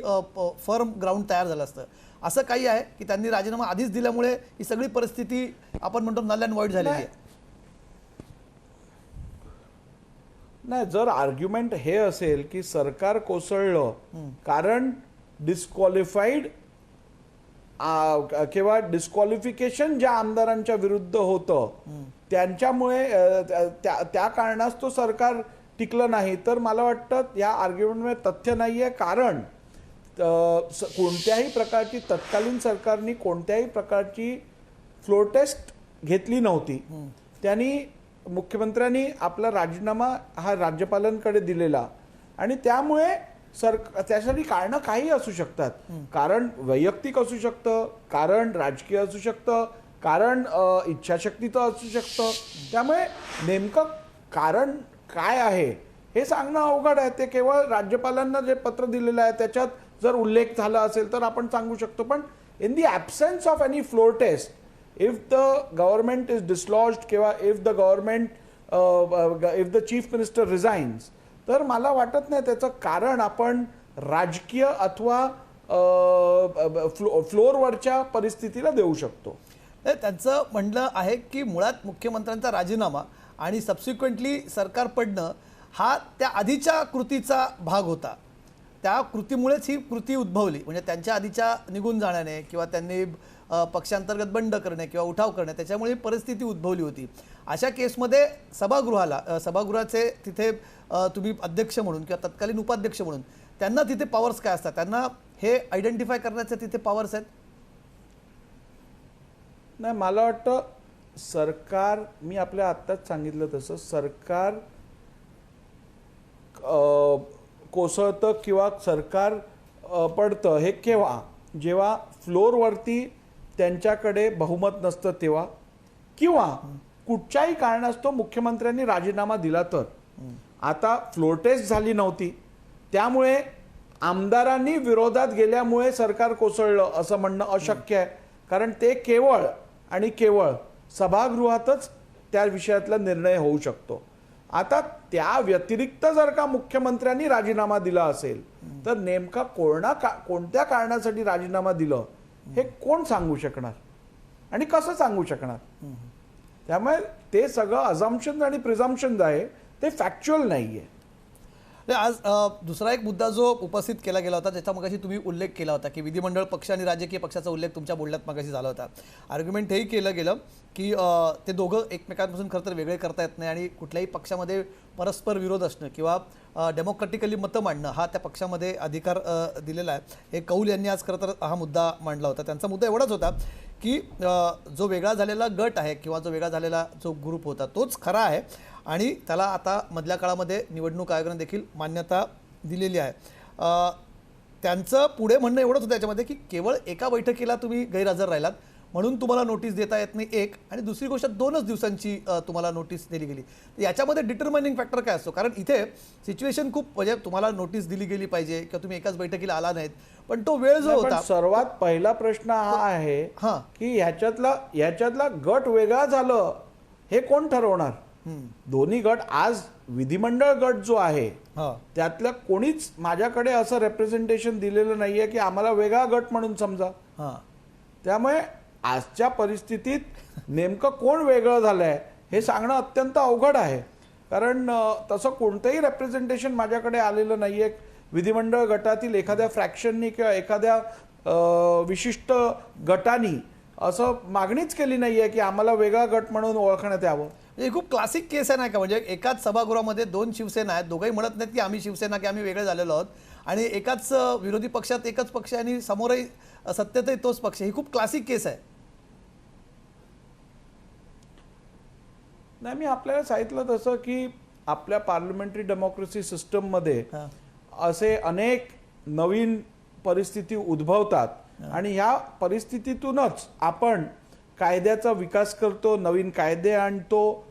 फर्म ग्राउंड तयार झालं असतं. असं काही आहे की त्यांनी राजीनामा आधीच दिल्यामुळे ही सगळी परिस्थिती आपण म्हणतो नल अँड व्हॉइड झालेली आहे? नाही, जर आर्ग्युमेंट हे असेल की सरकार कोसळलं कारण डिस्क्वालिफाईड किंवा डिस्क्वालिफिकेशन ज्या आमदारांच्या विरुद्ध होतं त्यांच्यामुळे त्या कारणास तो सरकार टिकलं नाही, तर मला वाटतं या आर्ग्युमेंटमध्ये तथ्य नाहीये. कारण कोणत्याही प्रकारची तत्कालीन सरकारने कोणत्याही प्रकारची फ्लोर टेस्ट घेतली नव्हती. त्यांनी मुख्यमंत्र्यांनी आपला राजीनामा हा राज्यपालांकडे दिलेला आणि त्यामुळे त्यासाठी कारणं काही असू शकतात. कारण वैयक्तिक असू शकतं, कारण राजकीय असू शकतं, कारण इच्छाशक्तीचं असू शकतं. त्यामुळे नेमकं कारण काय आहे हे सांगणं अवघड आहे. ते केवळ राज्यपालांना जे पत्र दिलेलं आहे त्याच्यात जर उल्लेख झाला असेल तर आपण सांगू शकतो. पण in the absence of any floor test if the government is dislodged किंवा if the government if the chief minister resigns, तर मला वाटत नाही त्याचं कारण आपण राजकीय अथवा फ्लोअरवरच्या परिस्थितीला देऊ शकतो. त्यांचं म्हणणं आहे की मुळात मुख्यमंत्र्यांचा राजीनामा आणि सबसिक्वेंटली सरकार पडणं हा त्या आधीच्या कृतीचा भाग होता. त्या कृतीमुळेच ही कृती उद्भवली. म्हणजे त्यांच्या आधीच्या निघून जाण्याने किंवा त्यांनी पक्षांतर्गत बंड करणे किंवा उठाव करणे त्याच्यामुळे ही परिस्थिती उद्भवली होती. अशा केसमध्ये सभागृहाचे तिथे तुम्ही अध्यक्ष म्हणून किंवा तत्कालीन उपाध्यक्ष म्हणून त्यांना तिथे पॉवर्स काय असतात? त्यांना हे आयडेंटिफाय करण्याचे तिथे पॉवर्स आहेत? नाही, मला वाटतं सरकार, मी आपल्या आत्ताच सांगितलं तसं, सरकार कोसळतं किंवा सरकार पडतं हे केव्हा? जेव्हा फ्लोअरवरती त्यांच्याकडे बहुमत नसतं तेव्हा, किंवा कुठच्याही कारणास्तव मुख्यमंत्र्यांनी राजीनामा दिला तर. आता फ्लोर टेस्ट झाली नव्हती, त्यामुळे आमदारांनी विरोधात गेल्यामुळे सरकार कोसळलं असं म्हणणं अशक्य आहे. कारण ते केवळ आणि केवळ सभागृहातच त्या विषयातला निर्णय होऊ शकतो. आता त्या व्यतिरिक्त जर का मुख्यमंत्र्यांनी राजीनामा दिला असेल तर नेमका कोणत्या कारणासाठी राजीनामा दिलं हे कोण सांगू शकणार आणि कसं सांगू शकणार? त्यामुळे ते सगळं अझम्पशन आणि प्रिझम्पशन आहे, ते फॅक्च्युअल नाहीये. आज दुसरा एक मुद्दा जो उपस्थित केला गेला होता ज्याचा मगाशी तुम्ही उल्लेख केला होता की विधिमंडळ पक्ष आणि राजकीय पक्षाचा उल्लेख तुमच्या बोलण्यात मगाशी झाला होता. आर्ग्युमेंट हेही केलं गेलं की ते दोघं एकमेकांपासून खरं तर वेगळे करता येत नाही आणि कुठल्याही पक्षामध्ये परस्पर विरोध असणं किंवा डेमोक्रॅटिकली मतं मांडणं हा त्या पक्षामध्ये अधिकार दिलेला आहे. हे कौल यांनी आज खरं तर हा मुद्दा मांडला होता. त्यांचा मुद्दा एवढाच होता की जो वेगळा झालेला गट आहे किंवा जो वेगळा झालेला जो ग्रुप होता तोच खरा आहे आणि त्याला आता मधल्या काळामध्ये निवडणूक आयोगाने देखील मान्यता दिलेली आहे. त्यांचं पुढे म्हणणं एवढंच होतं याच्यामध्ये की केवळ एका बैठकीला तुम्ही गैरहजर राहिलात म्हणून तुम्हाला नोटीस देता येत नाही, एक, आणि दुसरी गोष्ट 2च दिवसांची तुम्हाला नोटीस दिली गेली. याच्यामध्ये डिटर्मिनिंग फॅक्टर काय असतो? कारण इथे सिच्युएशन खूप म्हणजे तुम्हाला नोटीस दिली गेली पाहिजे किंवा तुम्ही एकाच बैठकीला आला नाहीत, पण तो वेळ जो होता. सर्वात पहिला प्रश्न हा आहे की ह्याच्यातला गट वेगळा झालं हे कोण ठरवणार? दोन्ही गट, आज विधिमंडळ गट जो आहे त्यातल्या कोणीच माझ्याकडे असं रेप्रेझेंटेशन दिलेलं नाहीये की आम्हाला वेगळा गट म्हणून समजा. त्यामुळे आजच्या परिस्थितीत नेमकं कोण वेगळं झालंय हे सांगणं अत्यंत अवघड आहे. कारण तसं कोणतंही रेप्रेझेंटेशन माझ्याकडे आलेलं नाहीये. विधिमंडळ गटातील एखाद्या फ्रॅक्शननी किंवा एखाद्या विशिष्ट गटानी असं मागणीच केली नाहीये की आम्हाला वेगळा गट म्हणून ओळखण्यात यावं. हे खूप क्लासिक केस आहे नाही का? म्हणजे एकाच सभागृहामध्ये 2 शिवसेना आहेत, दोघंही म्हणत नाहीत की आम्ही शिवसेना की आम्ही वेगळे झालेलो आहोत, आणि एकाच विरोधी पक्षात एकच पक्ष आणि समोरही सत्तेतही तोच पक्ष. ही खूप क्लासिक केस आहे. नाही, मी आपल्याला सांगितलं तसं की आपल्या पार्लमेंटरी डेमोक्रेसी सिस्टममध्ये असे अनेक नवीन परिस्थिती उद्भवतात आणि ह्या परिस्थितीतूनच आपण कायद्याचा विकास करतो, नवीन कायदे आणतो,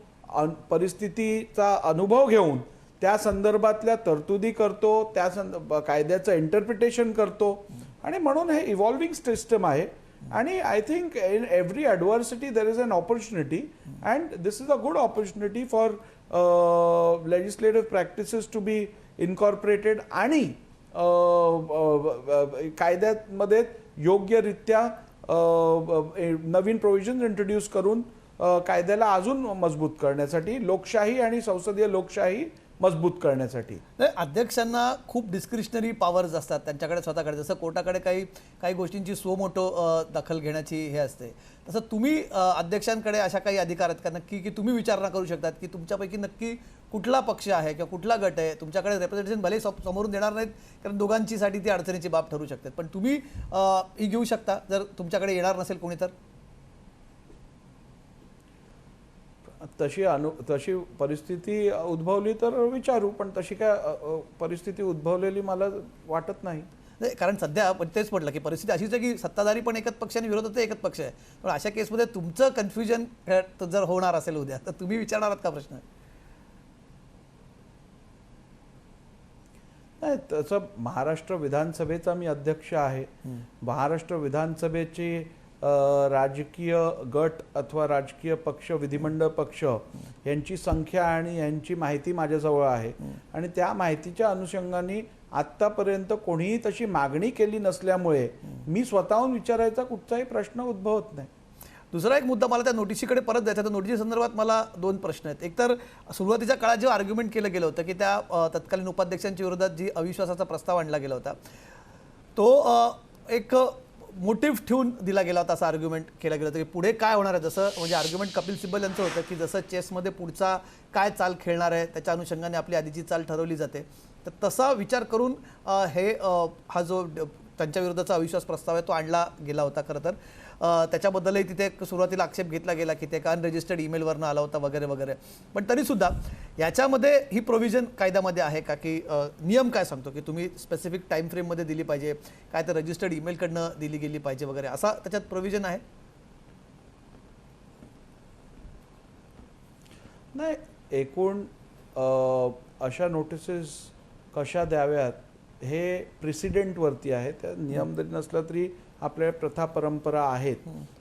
परिस्थितीचा अनुभव घेऊन त्या संदर्भातल्या तरतुदी करतो, त्या कायद्याचं इंटरप्रिटेशन करतो, आणि म्हणून हे इव्हॉल्विंग सिस्टम आहे. आणि I think in every adversity there is an opportunity and this is a good opportunity for legislative practices to be incorporated आणि कायद्यामध्ये योग्यरित्या नवीन प्रोव्हिजन इंट्रोड्यूस करून कायद्याला अजून मजबूत करण्यासाठी, लोकशाही आणि संसदीय लोकशाही मजबूत करण्यासाठी. अध्यक्षांना खूप डिस्क्रिशनरी पॉवर्स असतात त्यांच्याकडे स्वतःकडे. जसं कोर्टाकडे काही गोष्टींची स्वमोटो दखल घेण्याची हे असते, तसं तुम्ही अध्यक्षांकडे अशा काही अधिकार आहेत का नक्की की तुम्ही विचारणा करू शकतात की तुमच्यापैकी नक्की कुठला पक्ष आहे किंवा कुठला गट आहे? तुमच्याकडे रिप्रेझेंटेशन भले समोरून देणार नाहीत कारण दोघांची साठी ती अडचणीची बाब ठरू शकते, पण तुम्ही ही घेऊ शकता जर तुमच्याकडे येणार नसेल कोणी तर? तशी परिस्थिती उद्भवली तर विचारू, पण तशी काय परिस्थिती उद्भवलेली मला वाटत नाही. कारण सध्या तेच म्हटलं की परिस्थिती अशीच आहे की सत्ताधारी पण एकच पक्ष आणि विरोधात एकच पक्ष आहे. पण अशा केसमध्ये तुमचं कन्फ्युजन जर होणार असेल उद्या तर तुम्ही विचारणार आहात का प्रश्न? नाही, तसं महाराष्ट्र विधानसभेचा मी अध्यक्ष आहे. महाराष्ट्र विधानसभेची राजकीय गट अथवा राजकीय पक्ष, विधिमंडळ पक्ष यांची संख्या आणि यांची माहिती माझ्याजवळ आहे आणि त्या माहितीच्या अनुषंगाने आत्तापर्यंत कोणीही तशी मागणी केली नसल्यामुळे मी स्वतःहून विचारायचा कुठचाही प्रश्न उद्भवत नाही. दुसरा एक मुद्दा मला त्या नोटिशीकडे परत जायचा. त्या नोटिशी संदर्भात मला 2 प्रश्न आहेत. एक तर सुरुवातीच्या काळात जे आर्ग्युमेंट केलं गेलं होतं की त्या तत्कालीन उपाध्यक्षांच्या विरोधात जी अविश्वासाचा प्रस्ताव आणला गेला होता तो एक मोटिव्ह ठेवून दिला गेला होता, असा आर्ग्युमेंट केला गेला होता की पुढे काय होणार आहे. जसं म्हणजे आर्ग्युमेंट कपिल सिब्बल यांचं होतं की जसं चेसमध्ये पुढचा काय चाल खेळणार आहे त्याच्या अनुषंगाने आपली आधीची चाल ठरवली जाते, तर तसा विचार करून हा जो त्यांच्या विरोधाचा अविश्वास प्रस्ताव आहे तो आणला गेला होता. खरं तर त्याच्याबद्दलही तिथे सुरुवातीला आक्षेप घेतला गेला की ते एक अनरजिस्टर्ड ईमेलवरनं आला होता वगैरे वगैरे. पण तरीसुद्धा याच्यामध्ये ही प्रोव्हिजन कायद्यामध्ये आहे का की नियम काय सांगतो की तुम्ही स्पेसिफिक टाईम फ्रेममध्ये दिली पाहिजे, काय तर रजिस्टर्ड ईमेलकडनं दिली गेली पाहिजे वगैरे, असा त्याच्यात प्रोव्हिजन आहे? नाही, एकूण अशा नोटिसेस कशा द्याव्यात हे प्रेसिडेंटवरती आहे. त्या नियम जरी नसला तरी आपल्या प्रथा परंपरा आहेत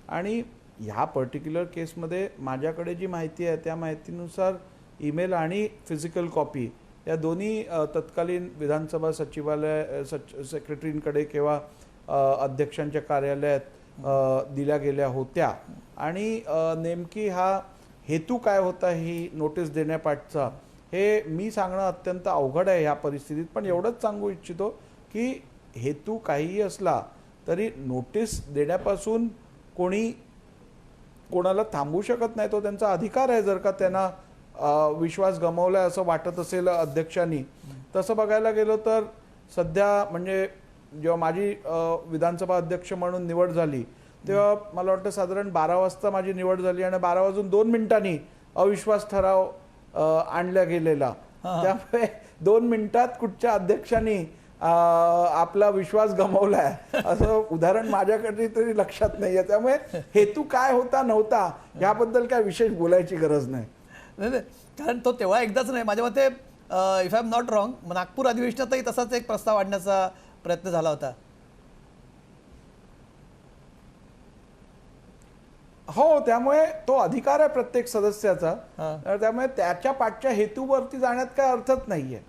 आणि ह्या पर्टिक्युलर केसमध्ये माझ्याकडे जी माहिती आहे त्या माहितीनुसार ईमेल आणि फिजिकल कॉपी या दोन्ही तत्कालीन विधानसभा सचिवालय सेक्रेटरींकडे किंवा अध्यक्षांच्या कार्यालयात दिल्या गेल्या होत्या आणि नेमकी हा हेतू काय होता ही नोटीस देण्यापाठचा हे मी सांगणं अत्यंत अवघड आहे ह्या परिस्थितीत. पण एवढंच सांगू इच्छितो की हेतू काहीही असला तरी नोटीस देण्यापासून कोणाला थांबवू शकत नाही, तो त्यांचा अधिकार आहे. जर का त्यांना विश्वास गमावलाय असं वाटत असेल अध्यक्षांनी, तसं बघायला गेलं तर सध्या म्हणजे जेव्हा माझी विधानसभा अध्यक्ष म्हणून निवड झाली तेव्हा मला वाटतं साधारण 12 वाजता माझी निवड झाली आणि 12 वाजून 2 मिनिटांनी अविश्वास ठराव आणला गेलेला. त्यामुळे 2 मिनिटात कुठच्या अध्यक्षांनी आपला विश्वास गमावलाय असं उदाहरण माझ्याकडे तरी लक्षात नाहीये. त्यामुळे हेतू काय होता नव्हता याबद्दल काय विशेष बोलायची गरज नाही. कारण तो तेव्हा एकदाच नाही, माझ्या मते if I am not wrong Nagpur अधिवेशनातही तसाच एक प्रस्ताव आणण्याचा प्रयत्न झाला होता. हो, त्यामुळे तो अधिकार आहे प्रत्येक सदस्याचा, त्यामुळे त्याच्या पाठच्या हेतूवरती जाण्यात काय अर्थच नाहीये.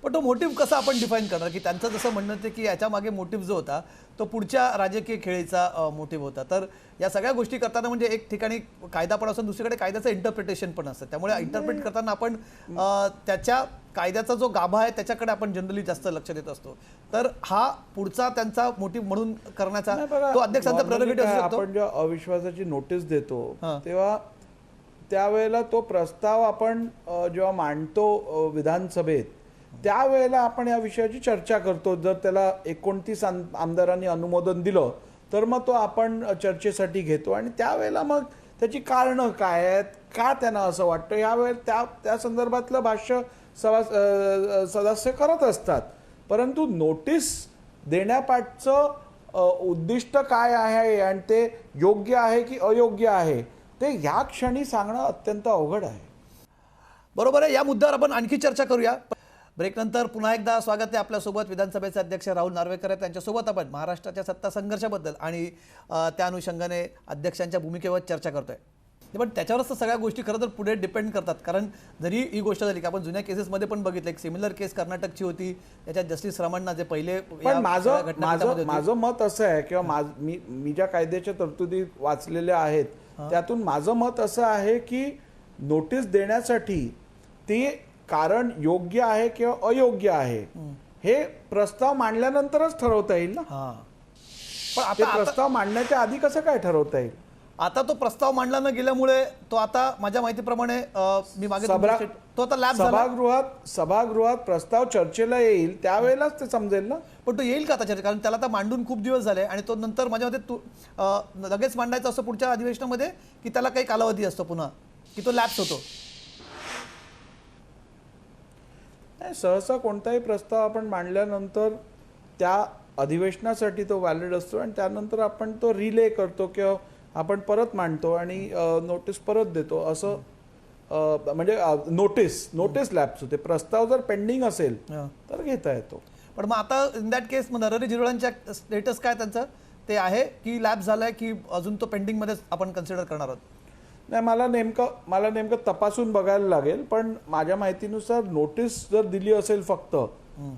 पण तो मोटिव्ह कसा आपण डिफाईन करणार की त्यांचं जसं म्हणणं होतं की याच्या मागे मोटिव्ह जो होता तो पुढच्या राजकीय खेळीचा मोटिव्ह होता. तर या सगळ्या गोष्टी करताना म्हणजे एक ठिकाणी कायदा पण असतो, दुसरीकडे कायद्याचं इंटरप्रिटेशन पण असतं. त्यामुळे इंटरप्रिट करताना आपण त्याच्या कायद्याचा जो गाभा आहे त्याच्याकडे आपण जनरली जास्त लक्ष देत असतो. तर हा पुढचा त्यांचा मोटिव्ह म्हणून करण्याचा तो अध्यक्षांचा प्रेरोगेटिव्ह असू शकतो. आपण जेव्हा अविश्वासाची नोटीस देतो तेव्हा त्यावेळेला तो प्रस्ताव आपण जेव्हा मांडतो विधानसभेत त्यावेळेला आपण या विषयाची चर्चा करतो. जर त्याला 29 आमदारांनी अनुमोदन दिलं तर मग तो आपण चर्चेसाठी घेतो आणि त्यावेळेला मग त्याची कारणं काय आहेत, का त्यांना असं वाटतं यावेळेला त्या संदर्भातलं भाष्य सदस्य करत असतात. परंतु नोटीस देण्यापाठचं उद्दिष्ट काय आहे आणि ते योग्य आहे की अयोग्य आहे ते ह्या क्षणी सांगणं अत्यंत अवघड आहे. बरोबर आहे. या मुद्द्यावर आपण आणखी चर्चा करूया. ब्रेकनंतर पुन्हा एकदा स्वागत आहे आपल्यासोबत विधानसभेचे अध्यक्ष राहुल नार्वेकर आहेत. त्यांच्यासोबत आपण महाराष्ट्राच्या सत्ता संघर्षाबद्दल आणि त्या अनुषंगाने अध्यक्षांच्या भूमिकेवर चर्चा करतोय. पण त्याच्यावरच तर सगळ्या गोष्टी खरं तर पुढे डिपेंड करतात. कारण जरी ही गोष्ट झाली की आपण जुन्या केसेसमध्ये पण बघितलं, एक सिमिलर केस कर्नाटकची होती, त्याच्यात जस्टिस रमण्णा जे पहिले पण माझं मत असं आहे किंवा मी ज्या कायद्याच्या तरतुदी वाचलेल्या आहेत त्यातून माझं मत असं आहे की नोटीस देण्यासाठी ते कारण योग्य आहे किंवा अयोग्य आहे हे प्रस्ताव मांडल्यानंतरच ठरवता येईल ना. पण आता प्रस्ताव मांडण्याच्या आधी कसं काय ठरवता येईल? आता तो प्रस्ताव मांडला न गेल्यामुळे तो आता माझ्या माहितीप्रमाणे मी मागे तो आता लॅब सभागृहात प्रस्ताव चर्चेला येईल त्यावेळेलाच ते समजेल ना. पण तो येईल का आता चर्चा? कारण त्याला आता मांडून खूप दिवस झाले आणि तो नंतर माझ्या मते लगेच मांडायचा असतो पुढच्या अधिवेशनामध्ये की त्याला काही कालावधी असतो पुन्हा की तो लॅप्स होतो? सहसा कोणताही प्रस्ताव आपण मांडल्यानंतर त्या अधिवेशनासाठी तो व्हॅलिड असतो आणि त्यानंतर आपण तो रिले करतो किंवा आपण परत मांडतो आणि नोटीस परत देतो असं. म्हणजे नोटीस लॅप्स होते. प्रस्ताव जर पेंडिंग असेल तर घेता येतो. पण मग आता इन दॅट केस नरहरी झिरवळांच्या स्टेटस काय त्यांचं? ते आहे की लॅप्स झालंय की अजून तो पेंडिंगमध्येच आपण कन्सिडर करणार आहोत? नाही, मला नेमकं तपासून बघायला लागेल, पण माझ्या माहितीनुसार नोटीस जर दिली असेल फक्त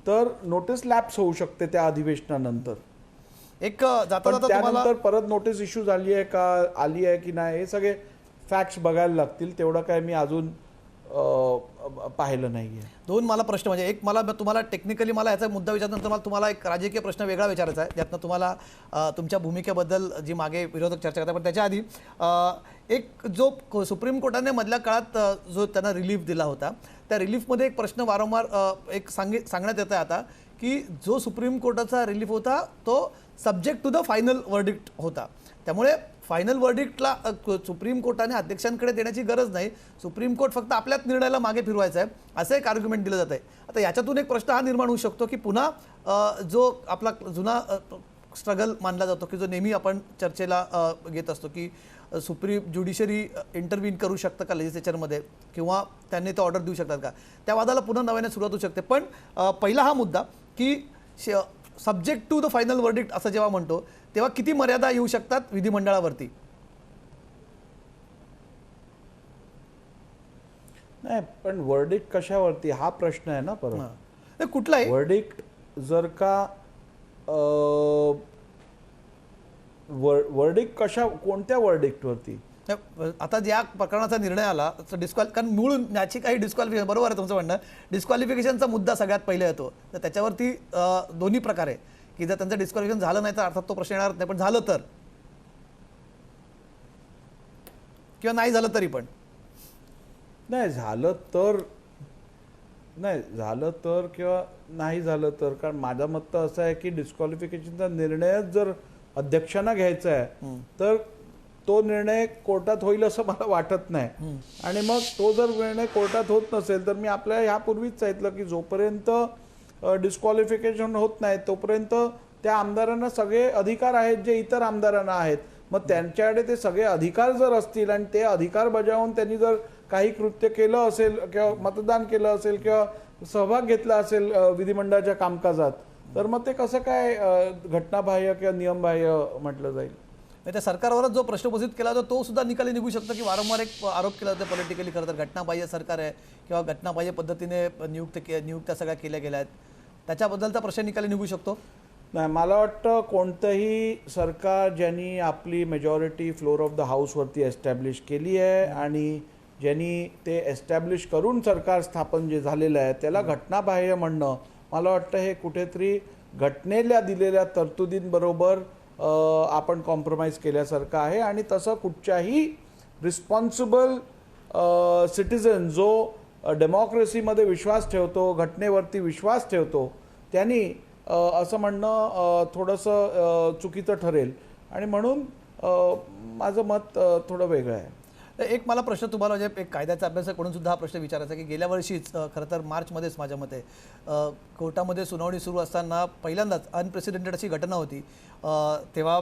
तर नोटीस लॅप्स होऊ शकते त्या अधिवेशनानंतर. एक जाता पण जाता तुम्हाला त्यानंतर परत नोटीस इश्यू झाली आहे का, आली आहे की नाही, हे सगळे फॅक्ट्स बघायला लागतील. तेवढं काय मी अजून पाहिलं नाहीये. दोन मला प्रश्न, म्हणजे एक मला तुम्हाला टेक्निकली मला याचा मुद्दा विचारल्यानंतर मला तुम्हाला एक राजकीय प्रश्न वेगळा विचारायचा आहे, ज्यातनं तुम्हाला तुमच्या भूमिकेबद्दल जी मागे विरोधक चर्चा करतात. पण त्याच्या आधी एक जो सुप्रीम कोर्टाने मधल्या काळात जो त्यांना रिलीफ दिला होता, त्या रिलीफमध्ये एक प्रश्न वारंवार एक सांगण्यात येत आहे आता, की जो सुप्रीम कोर्टाचा रिलीफ होता तो subject to the final verdict होता. त्यामुळे फायनल वर्डिक्टला सुप्रीम कोर्टाने अध्यक्षांकडे देण्याची गरज नाही, सुप्रीम कोर्ट फक्त आपल्याच निर्णयाला मागे फिरवायचं आहे, असं एक आर्ग्युमेंट दिलं जात आहे. आता याच्यातून एक प्रश्न हा निर्माण होऊ शकतो की पुन्हा जो आपला जुना स्ट्रगल मानला जातो की जो नेहमी आपण चर्चेला घेत असतो की सुप्रीम ज्युडिशरी इंटरव्हीन करू शकतं का लेजिस्लेचरमध्ये, किंवा त्यांनी तो ऑर्डर देऊ शकतात का, त्या वादाला पुन्हा नव्याने सुरुवात होऊ शकते. पण पहिला हा मुद्दा की subject to the final verdict असं जेव्हा म्हणतो तेव्हा किती मर्यादा येऊ शकतात विधिमंडळावरती? नाही, पण वर्डिक्ट कशावरती हा प्रश्न आहे ना. परत कुठलाही वर्डिक्ट जर का वर्डिक्ट कोणत्या वर्डिक्टवरती? आता ज्या प्रकरणाचा निर्णय आला कारण मूळ याची काही डिस्क्वालिफिकेशन, बरोबर आहे तुमचं म्हणणं, डिस्क्वालिफिकेशनचा मुद्दा सगळ्यात पहिले येतो. तर त्याच्यावरती दोन्ही प्रकार आहे की जर त्यांचं डिस्क्वालिफिकेशन झालं नाही तर अर्थात तो प्रश्न येणार नाही, पण झालं तर किंवा नाही झालं तरी पण नाही झालं तर किंवा नाही झालं तर. कारण माझं मत तर असं आहे की डिस्क्वालिफिकेशनचा निर्णय जर अध्यक्षांना घ्यायचा आहे तर तो निर्णय कोर्टात होईल असं मला वाटत नाही. आणि मग तो जर निर्णय कोर्टात होत नसेल तर मी आपल्याला ह्यापूर्वीच सांगितलं की जोपर्यंत डिस्क्वालिफिकेशन होत नाही तोपर्यंत त्या आमदारांना सगळे अधिकार आहेत जे इतर आमदारांना आहेत. मग त्यांच्याकडे ते सगळे अधिकार जर असतील आणि ते अधिकार बजावून त्यांनी जर काही कृत्य केलं असेल किंवा मतदान केलं असेल किंवा सहभाग घेतला असेल विधिमंडळाच्या कामकाजात, तर मग ते कसं काय घटनाबाह्य किंवा नियमबाह्य म्हटलं जाईल? त्या सरकारवरच जो प्रश्न उपस्थित केला होता तो सुद्धा निकाली निघू शकतो की वारंवार एक आरोप केला जातो पॉलिटिकली, खरं तर घटनाबाह्य सरकार आहे किंवा घटनाबाह्य पद्धतीने नियुक्त्या सगळ्या केल्या गेल्या आहेत, त्याच्याबद्दलचा प्रश्न निकाली निघू शकतो. नाही, मला वाटतं कोणतंही सरकार ज्यांनी आपली मेजॉरिटी फ्लोर ऑफ द हाऊसवरती एस्टॅब्लिश केली आहे आणि ज्यांनी ते एस्टॅब्लिश करून सरकार स्थापन जे झालेलं आहे त्याला घटनाबाह्य म्हणणं, मला वाटतं हे कुठेतरी घटनेला दिलेल्या तरतुदींबरोबर आपण कॉम्प्रोमाइज केल्यासारखं आहे. आणि तसं कुठच्याही रिस्पॉन्सिबल सिटिझन जो डेमोक्रेसीमध्ये विश्वास ठेवतो, घटनेवरती विश्वास ठेवतो, त्यांनी असं म्हणणं थोडंसं चुकीचं ठरेल. आणि म्हणून माझं मत थोडं वेगळं आहे. एक मला प्रश्न तुम्हाला, म्हणजे एक कायद्याचा अभ्यासक म्हणून सुद्धा हा प्रश्न विचारायचा की गेल्या वर्षीच खरं तर मार्चमध्येच माझ्या मते कोर्टामध्ये सुनावणी सुरू असताना पहिल्यांदाच अनप्रेसिडेंटेड अशी घटना होती. तेव्हा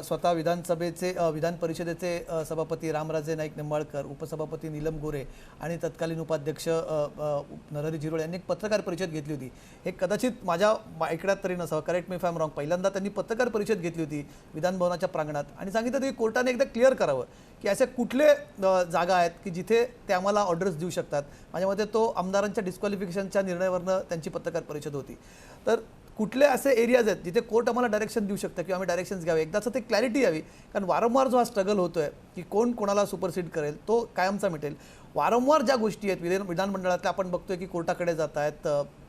स्वतः विधान परिषदेचे सभापती रामराजे नाईक निंबाळकर, उपसभापती नीलम गोरे आणि तत्कालीन उपाध्यक्ष नरहरी झिरोळे यांनी एक पत्रकार परिषद घेतली होती. हे कदाचित माझ्या ऐकण्यात तरी नसावं, correct me if I am wrong, पहिल्यांदा त्यांनी पत्रकार परिषद घेतली होती विधानभवनाच्या प्रांगणात आणि सांगितलं की कोर्टाने एकदा क्लिअर करावं की असे कुठले जागा आहेत की जिथे ते आम्हाला ऑर्डर्स देऊ शकतात. माझ्या मते तो आमदारांच्या डिस्क्वालिफिकेशनच्या निर्णयावरनं त्यांची पत्रकार परिषद होती. तर कुठले असे एरियाज आहेत जिथे कोर्ट आम्हाला डायरेक्शन देऊ शकतं किंवा आम्ही डायरेक्शन्स घ्यावे, एकदाच ते क्लॅरिटी यावी. कारण वारंवार जो हा स्ट्रगल होतोय की कोण कोणाला सुपरसीड करेल तो कायमचा मिटेल. वारंवार ज्या गोष्टी आहेत विधानमंडळातल्या आपण बघतोय की कोर्टाकडे जात आहेत,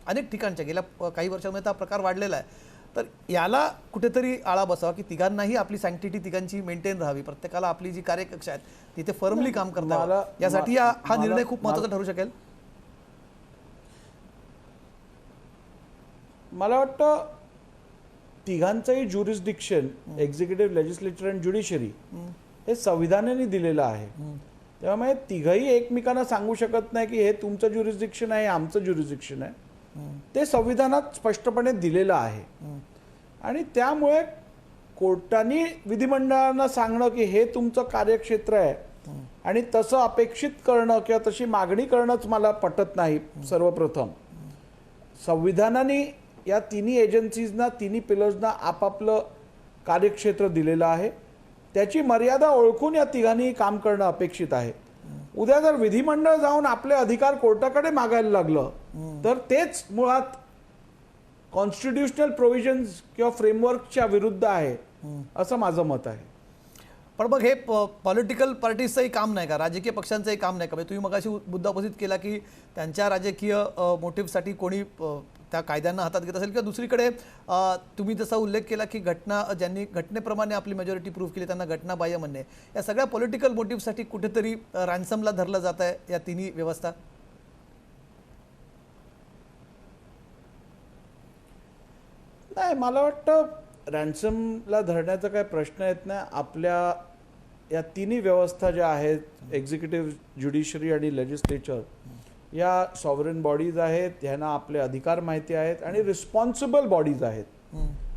अनेक ठिकाणच्या गेल्या काही वर्षांमध्ये हा प्रकार वाढलेला आहे. तर याला कुठेतरी आळा बसावा की तिघांनाही आपली सँक्टिटी तिघांची मेंटेन राहावी, प्रत्येकाला आपली जी कार्यकक्ष आहेत तिथे फर्मली काम करता यावं. यासाठी हा निर्णय खूप महत्त्वाचा ठरू शकेल. मला वाटतं तिघांचंही ज्युरिस्डिक्शन, एक्झिक्युटिव्ह, लेजिस्लेचर आणि ज्युडिशरी, हे संविधानाने दिलेलं आहे. त्यामुळे तिघही एकमेकांना सांगू शकत नाही की हे तुमचं ज्युरिस्डिक्शन आहे, आमचं ज्युरिस्डिक्शन आहे. ते संविधानात स्पष्टपणे दिलेलं आहे. आणि त्यामुळे कोर्टाने विधिमंडळांना सांगणं की हे तुमचं कार्यक्षेत्र आहे आणि तसं अपेक्षित करणं किंवा तशी मागणी करणंच मला पटत नाही. सर्वप्रथम संविधानाने या तिन्ही एजन्सीजना, तिन्ही पिलर्सना आपापलं कार्यक्षेत्र दिलेलं आहे, त्याची मर्यादा ओळखून या तिघांनी काम करणं अपेक्षित आहे. उद्या जर विधिमंडळ जाऊन आपले अधिकार कोर्टाकडे मागायला लागलं तर तेच मुळात कॉन्स्टिट्युशनल प्रोव्हिजन्स किंवा फ्रेमवर्कच्या विरुद्ध आहे असं माझं मत आहे. पण मग हे पॉलिटिकल पार्टीजचंही काम नाही का, राजकीय पक्षांचंही काम नाही का? म्हणजे तुम्ही मगाशी मुद्दा उपस्थित केला की त्यांच्या राजकीय मोटिव्हसाठी कोणी त्या कायद्यांना हातात घेत असेल, किंवा दुसरीकडे तुम्ही जसा उल्लेख केला की ज्यांनी घटनेप्रमाणे आपली मेजॉरिटी प्रूव्ह केली त्यांना घटनाबाह्य म्हणणे, या सगळ्या पॉलिटिकल मोटिव्हसाठी कुठेतरी रॅन्समला धरलं जात आहे या तिन्ही व्यवस्था. नाही, मला वाटतं रॅन्समला धरण्याचा काय प्रश्न येत नाही. आपल्या या तिन्ही व्यवस्था ज्या आहेत, एक्झिक्युटिव्ह, ज्युडिशरी आणि लेजिस्लेचर, या सॉव्हरेन बॉडीज आहेत, ह्यांना आपले अधिकार माहिती आहेत आणि रिस्पॉन्सिबल बॉडीज आहेत.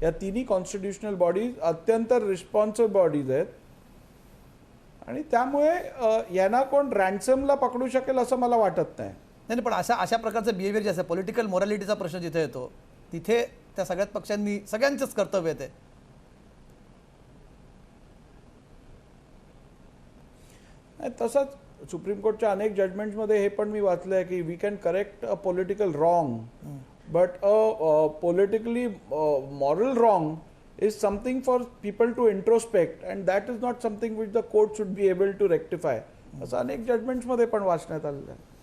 या तिन्ही कॉन्स्टिट्युशनल बॉडीज अत्यंत रिस्पॉन्सिबल बॉडीज आहेत आणि त्यामुळे यांना कोण रॅन्समला पकडू शकेल असं मला वाटत नाही. नाही, पण अशा प्रकारचं बिहेवियर जे असं पॉलिटिकल मोरॅलिटीचा प्रश्न जिथे येतो तिथे त्या सगळ्याच पक्षांनी सगळ्यांचंच कर्तव्य आहे. तसंच सुप्रीम कोर्टच्या अनेक जजमेंट्समध्ये हे पण मी वाचलं आहे की we can correct a political wrong, but a politically moral wrong is something for people to introspect and that is not something which the court should be able to rectify, असं अनेक जजमेंट्समध्ये पण वाचण्यात आलेलं आहे.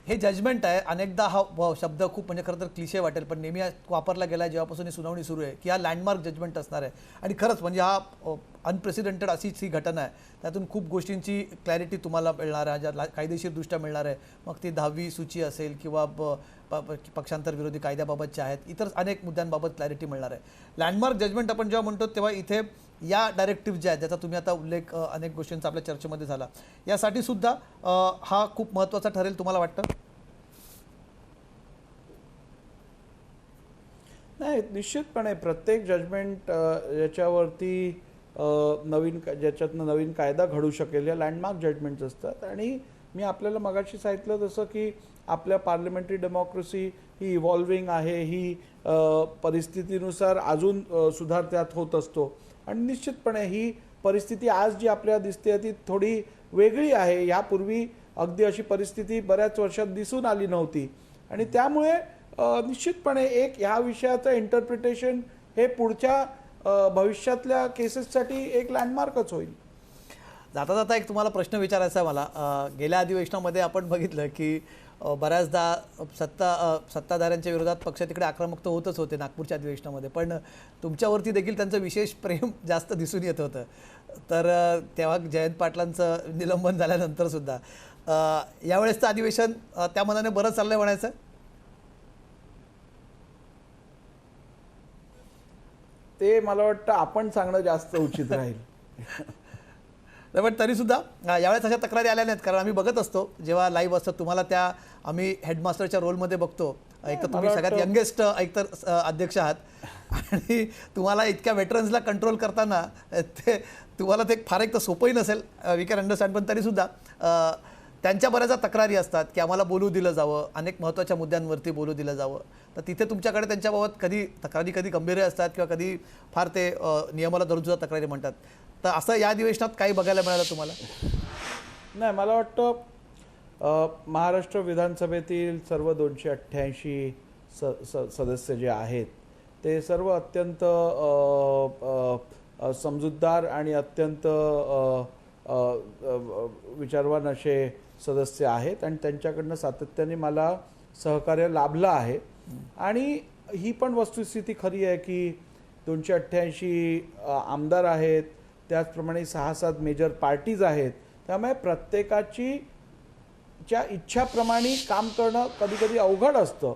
हे जजमेंट आहे. अनेकदा हा शब्द खूप म्हणजे खरं तर क्लिशे वाटेल, पण नेहमी वापरला गेला जेव्हापासून ही सुनावणी सुरू आहे की हा लँडमार्क जजमेंट असणार आहे. आणि खरंच म्हणजे हा अनप्रेसिडेंटेड अशीच ही घटना आहे. त्यातून खूप गोष्टींची क्लॅरिटी तुम्हाला मिळणार आहे, ज्या कायदेशीरदृष्ट्या मिळणार आहे. मग ती 10वी सूची असेल किंवा पक्षांतर विरोधी कायद्याबाबतच्या आहेत, इतर अनेक मुद्द्यांबाबत क्लॅरिटी मिळणार आहे. लँडमार्क जजमेंट आपण जेव्हा म्हणतो तेव्हा इथे या डायरेक्टिव्ह ज्या आहेत, ज्याचा तुम्ही आता उल्लेख अनेक गोष्टींचा आपल्या चर्चेमध्ये झाला, यासाठी सुद्धा हा खूप महत्त्वाचा ठरेल तुम्हाला वाटतं? नाही, निश्चितपणे प्रत्येक जजमेंट याच्यावरती ज्याच्यातनं नवीन कायदा घडू शकेल या लँडमार्क जजमेंट्स असतात. आणि मी आपल्याला मगाशी सांगितलं तसं की आपल्या पार्लमेंटरी डेमोक्रेसी ही इव्हॉल्विंग आहे, ही परिस्थितीनुसार अजून सुधार त्यात होत असतो. आणि निश्चितपणे ही परिस्थिती आज जी आपल्याला दिसते ती थोडी वेगळी आहे. यापूर्वी अगदी अशी परिस्थिती बऱ्याच वर्षात दिसून आली नव्हती आणि त्यामुळे निश्चितपणे एक ह्या विषयाचं इंटरप्रिटेशन हे पुढच्या भविष्यातल्या केसेससाठी एक लँडमार्कच होईल. जाता जाता एक तुम्हाला प्रश्न विचारायचा आहे मला. गेल्या अधिवेशनामध्ये आपण बघितलं की बऱ्याचदा सत्ताधाऱ्यांच्या विरोधात पक्ष तिकडे आक्रमक होतच होते नागपूरच्या अधिवेशनामध्ये, पण तुमच्यावरती देखील त्यांचं विशेष प्रेम जास्त दिसून येत होतं. तर तेव्हा जयंत पाटलांचं निलंबन झाल्यानंतर सुद्धा यावेळेसचं अधिवेशन त्या मनाने बरं चाललंय म्हणायचं? ते मला वाटतं आपण सांगणं जास्त उचित राहील. पण तरीसुद्धा यावेळेस अशा तक्रारी आल्या नाहीत, कारण आम्ही बघत असतो जेव्हा लाईव्ह असतं तुम्हाला त्या आम्ही हेडमास्टरच्या रोलमध्ये बघतो. एक तर तुम्ही सगळ्यात यंगेस्ट एकतर अध्यक्ष आहात आणि तुम्हाला इतक्या वेटरन्सला कंट्रोल करताना ते तुम्हाला ते फार एक तर सोपंही नसेल, वी कॅन अंडरस्टँड. पण तरीसुद्धा त्यांच्या बऱ्याचशा तक्रारी असतात की आम्हाला बोलू दिलं जावं, अनेक महत्त्वाच्या मुद्द्यांवरती बोलू दिलं जावं. तर तिथे तुमच्याकडे त्यांच्याबाबत कधी गंभीर असतात किंवा कधी फार ते नियमाला धरून सुद्धा तक्रारी म्हणतात. तर असं या अधिवेशनात काही बघायला मिळालं तुम्हाला? नाही, मला वाटतं महाराष्ट्र विधानसभेतील सर्व 288 सदस्य जे आहेत ते सर्व अत्यंत समजूतदार आणि अत्यंत विचारवान असे सदस्य आहेत आणि त्यांच्याकडनं सातत्याने मला सहकार्य लाभलं आहे. आणि ही पण वस्तुस्थिती खरी आहे की 288 आमदार आहेत, त्याचप्रमाणे 6-7 मेजर पार्टीज आहेत. त्यामुळे प्रत्येकाची इच्छाप्रमाणे काम करणं कधी कधी अवघड असतं.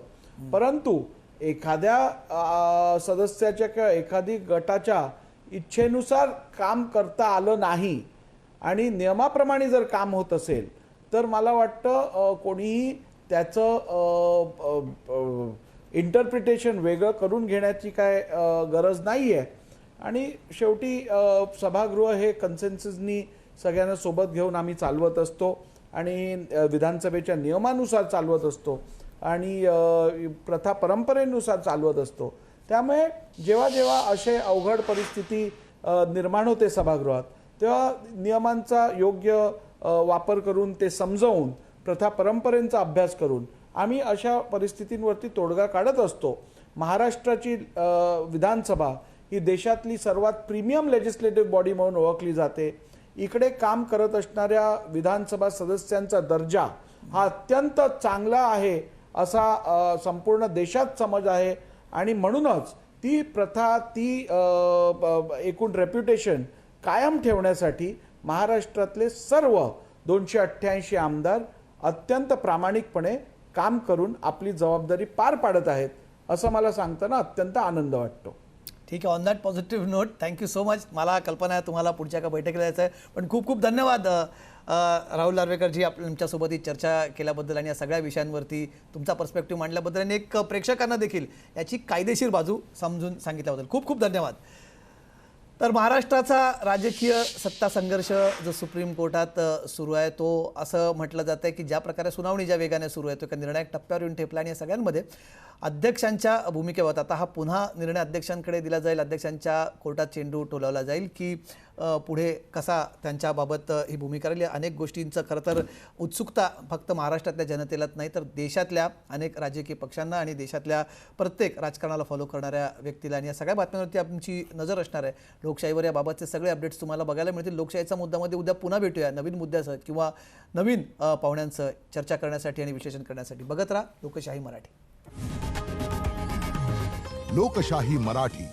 परंतु एखाद्या सदस्याच्या किंवा एखादी गटाच्या इच्छेनुसार काम करता आलं नाही आणि नियमाप्रमाणे जर काम होत असेल तर मला वाटतं कोणीही त्याचं इंटरप्रिटेशन वेगळं करून घेण्याची काय गरज नाही आहे. आणि शेवटी सभागृह हे कन्सेन्ससनी सगळ्यांना सोबत घेऊन आम्ही चालवत असतो आणि विधानसभेच्या नियमानुसार चालवत असतो आणि प्रथा परंपरेनुसार चालवत असतो. त्यामुळे जेव्हा जेव्हा असे अवघड परिस्थिती निर्माण होते सभागृहात, तेव्हा नियमांचा योग्य वापर करून ते समजावून प्रथा परंपरेचा अभ्यास करून आम्ही अशा परिस्थितींवरती तोडगा काढत असतो. महाराष्ट्राची विधानसभा ही देशातली सर्वात प्रीमियम लेजिस्लेटिव्ह बॉडी म्हणून ओळखली जाते. इकडे काम करत असणाऱ्या विधानसभा सदस्यांचा दर्जा हा अत्यंत चांगला आहे असा संपूर्ण देशात समज आहे आणि म्हणूनच ती प्रथा ती एकूण रेप्युटेशन कायम ठेवण्यासाठी महाराष्ट्रातले सर्व 288 आमदार अत्यंत प्रामाणिकपणे काम करून आपली जबाबदारी पार पाडत आहेत असं मला सांगताना अत्यंत आनंद वाटतो. ठीक आहे. On that positive note thank you so much. मला कल्पना आहे तुम्हाला पुढच्या एका बैठकीला जायचं आहे, पण खूप खूप धन्यवाद राहुल नार्वेकरजी तुमच्यासोबत ही चर्चा केल्याबद्दल आणि या सगळ्या विषयांवरती तुमचा पर्स्पेक्टिव्ह मांडल्याबद्दल आणि एक प्रेक्षकांना देखील याची कायदेशीर बाजू समजून सांगितल्याबद्दल खूप खूप धन्यवाद. तर महाराष्ट्राचा राजकीय सत्ता संघर्ष जो सुप्रीम कोर्टात सुरू आहे तो असं म्हटलं जातं आहे की ज्या प्रकारे सुनावणी ज्या वेगाने सुरू आहे तो एका निर्णायक टप्प्यावर येऊन ठेपला आणि या सगळ्यांमध्ये अध्यक्षांच्या भूमिकेवर आता हा पुन्हा निर्णय अध्यक्षांकडे दिला जाईल. अध्यक्षांच्या कोर्टात चेंडू टोलावला जाईल की पुढे कसा त्यांच्याबाबत ही भूमिका राहील. अनेक गोष्टींचं खरं तर उत्सुकता फक्त महाराष्ट्रातल्या जनतेलाच नाही तर देशातल्या अनेक राजकीय पक्षांना आणि देशातल्या प्रत्येक राजकारणाला फॉलो करणाऱ्या व्यक्तीला आणि या सगळ्या बातम्यांवरती आमची नजर असणार आहे. लोकशाहीवर याबाबतचे सगळे अपडेट्स तुम्हाला बघायला मिळतील. लोकशाहीचा मुद्द्यामध्ये उद्या पुन्हा भेटूया नवीन मुद्द्यासह किंवा नवीन पाहुण्यांसह चर्चा करण्यासाठी आणि विश्लेषण करण्यासाठी. बघत राहा लोकशाही मराठी. लोकशाही मराठी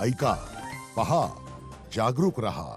ऐका, पहा, जागरूक रहा.